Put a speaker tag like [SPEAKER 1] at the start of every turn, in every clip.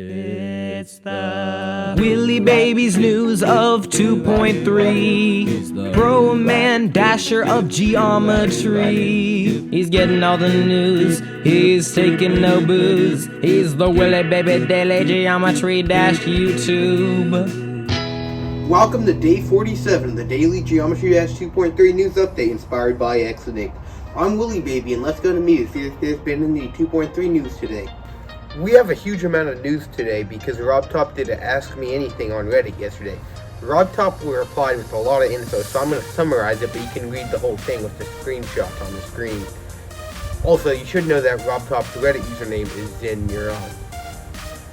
[SPEAKER 1] It's the Willie Baby's news of 2.3. Pro man dasher of geometry. He's getting all the news. He's taking no booze. He's the Willie Baby Daily Geometry Dash YouTube.
[SPEAKER 2] Welcome to day 47 of the Daily Geometry Dash 2.3 news update inspired by Exodus. I'm Willie Baby, and let's go to news. There's been in the 2.3 news today. We have a huge amount of news today because Rob Top did an Ask Me Anything on Reddit yesterday. Rob Top replied with a lot of info, so I'm going to summarize it, but you can read the whole thing with the screenshot on the screen. Also, you should know that Rob Top's Reddit username is ZenNeuron.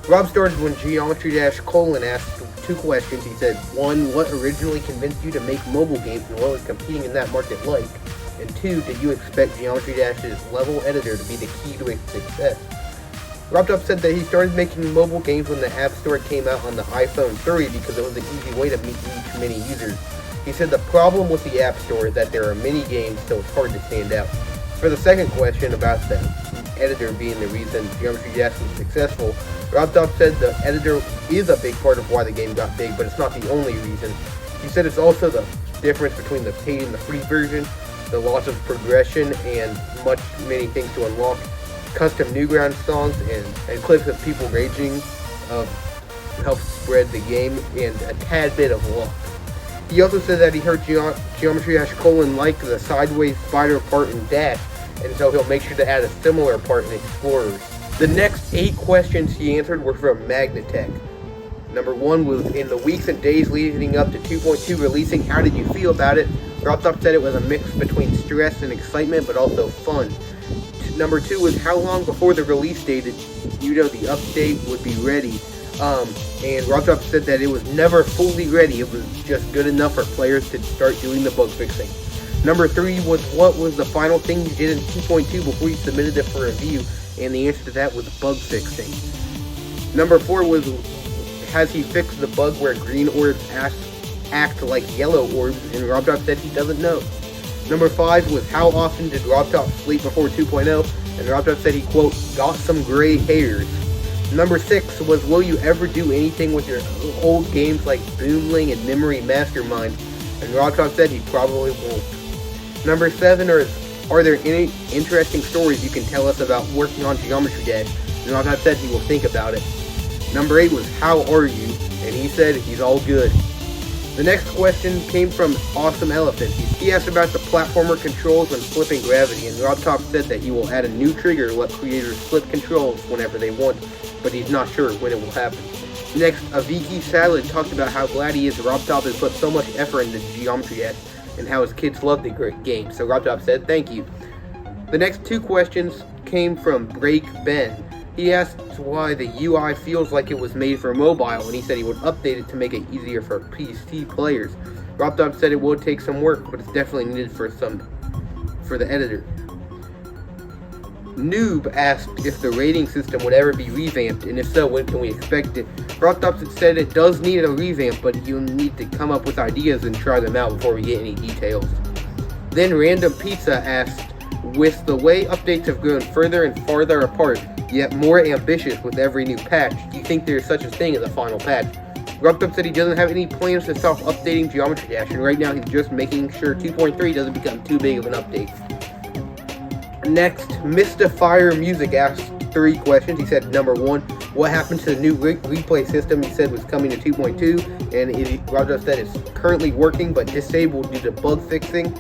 [SPEAKER 2] Rob started when Geometry Dash colon asked two questions. He said, 1. What originally convinced you to make mobile games and what was competing in that market like? And 2. Did you expect Geometry Dash's level editor to be the key to its success? Rob Top said that he started making mobile games when the App Store came out on the iPhone 3 because it was an easy way to reach many users. He said the problem with the App Store is that there are many games, so it's hard to stand out. For the second question about the editor being the reason Geometry Dash was successful, Rob Top said the editor is a big part of why the game got big, but it's not the only reason. He said it's also the difference between the paid and the free version, the lots of progression, and many things to unlock. Custom Newgrounds songs and clips of people raging help spread the game, and a tad bit of luck. He also said that he heard Geometry Dash colon like the sideways spider part in Dash, and so he'll make sure to add a similar part in Explorers. The next 8 questions he answered were from Magnatech. Number 1 was, in the weeks and days leading up to 2.2 releasing, how did you feel about it? Rob Top said it was a mix between stress and excitement, but also fun. Number 2 was, how long before the release date did you know the update would be ready? And Rob Top said that it was never fully ready. It was just good enough for players to start doing the bug fixing. Number 3 was, what was the final thing you did in 2.2 before you submitted it for review? And the answer to that was bug fixing. Number 4 was, has he fixed the bug where green orbs act like yellow orbs? And Rob Top said he doesn't know. Number 5 was, how often did Rob Top sleep before 2.0? And Rob Top said he, quote, got some gray hairs. Number 6 was, will you ever do anything with your old games like Boomling and Memory Mastermind? And Rob Top said he probably won't. Number 7 are there any interesting stories you can tell us about working on Geometry Dash? And Rob Top said he will think about it. Number 8 was, how are you? And he said he's all good. The next question came from Awesome Elephant. He asked about the platformer controls when flipping gravity, and Rob Top said that he will add a new trigger to let creators flip controls whenever they want, but he's not sure when it will happen. Next, Aviki Salad talked about how glad he is that Rob Top has put so much effort into Geometry Dash, and how his kids love the great game, so Rob Top said thank you. The next 2 questions came from Break Ben. He asked why the UI feels like it was made for mobile, and he said he would update it to make it easier for PC players. Rob Top said it would take some work, but it's definitely needed for the editor. Noob asked if the rating system would ever be revamped, and if so, when can we expect it? Rob Top said it does need a revamp, but you'll need to come up with ideas and try them out before we get any details. Then Random Pizza asked, with the way updates have grown further and farther apart, yet more ambitious with every new patch, do you think there's such a thing as a final patch? Rob Top said he doesn't have any plans to stop updating Geometry Dash, and right now he's just making sure 2.3 doesn't become too big of an update. Next, Mr. Fire Music asked 3 questions. He said, number 1, what happened to the new replay system he said was coming to 2.2, and Rob Top said it's currently working but disabled due to bug fixing.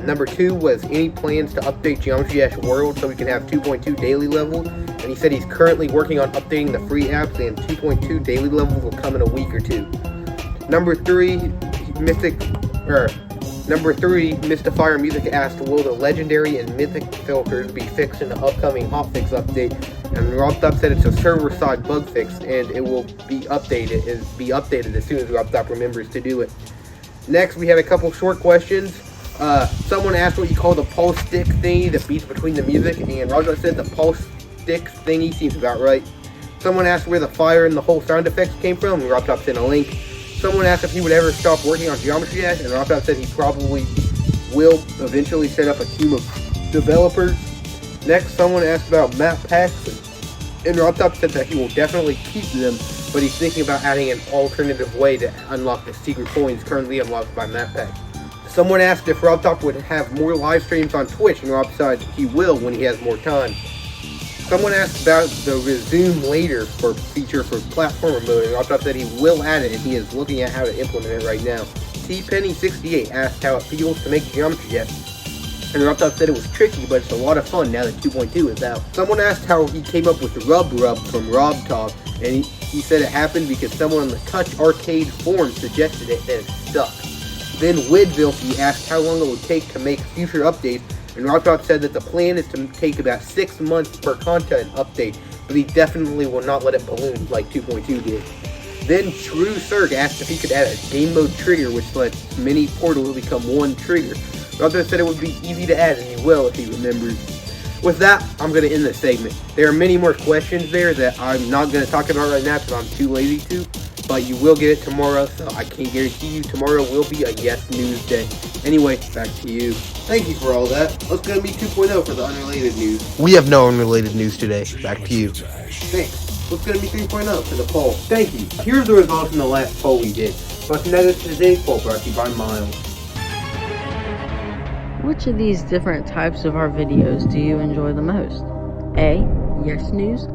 [SPEAKER 2] Number 2 was any plans to update Geometry Dash World so we can have 2.2 daily levels, and he said he's currently working on updating the free apps, and 2.2 daily levels will come in a week or 2. Number 3, Mr. Fire Music asked, will the legendary and mythic filters be fixed in the upcoming hotfix update? And Rob Top said it's a server-side bug fix, and it will be updated as soon as Rob Top remembers to do it. Next, we had a couple short questions. Someone asked what you call the pulse stick thingy that beats between the music, and Rob Top said the pulse stick thingy seems about right. Someone asked where the fire and the whole sound effects came from, and Rob Top sent a link. Someone asked if he would ever stop working on Geometry Dash, and Rob Top said he probably will eventually set up a team of developers. Next, someone asked about map packs, and And RobTop said that he will definitely keep them, but he's thinking about adding an alternative way to unlock the secret coins currently unlocked by MapPack. Someone asked if RobTop would have more live streams on Twitch, and Rob said he will when he has more time. Someone asked about the resume later feature for platformer mode, and RobTop said he will add it, and he is looking at how to implement it right now. T-Penny68 asked how it feels to make Geometry Dash, and RobTop said it was tricky, but it's a lot of fun now that 2.2 is out. Someone asked how he came up with Rub from RobTop, and he said it happened because someone on the Touch Arcade forum suggested it, and it stuck. Then Widvilky asked how long it would take to make future updates, and RobTop said that the plan is to take about 6 months per content update, but he definitely will not let it balloon like 2.2 did. Then True Cirque asked if he could add a game mode trigger which lets many portals become one trigger. RobTop said it would be easy to add, and he will if he remembers. With that, I'm going to end this segment. There are many more questions there that I'm not going to talk about right now because I'm too lazy to, but you will get it tomorrow, so I can't guarantee you tomorrow will be a Yes News day. Anyway, back to you. Thank you for all that. Let's go to Meet 2.0 for the unrelated news. We have no unrelated news today. Back to you. Thanks. Let's go to Meet 3.0 for the poll. Thank you. Here's the results from the last poll we did. Let's now go to today's poll brought to you by Miles.
[SPEAKER 3] Which of these different types of our videos do you enjoy the most? A. Yes News,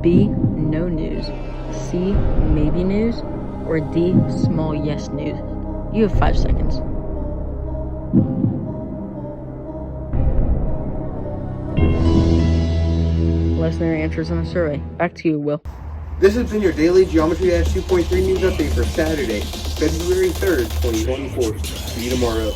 [SPEAKER 3] B. No News, C. Maybe News, or D. Small Yes News? You have 5 seconds. Less than your answers in the survey. Back to you, Will.
[SPEAKER 2] This has been your daily Geometry Dash 2.3 news update for Saturday, February 3rd, 2024. See you tomorrow.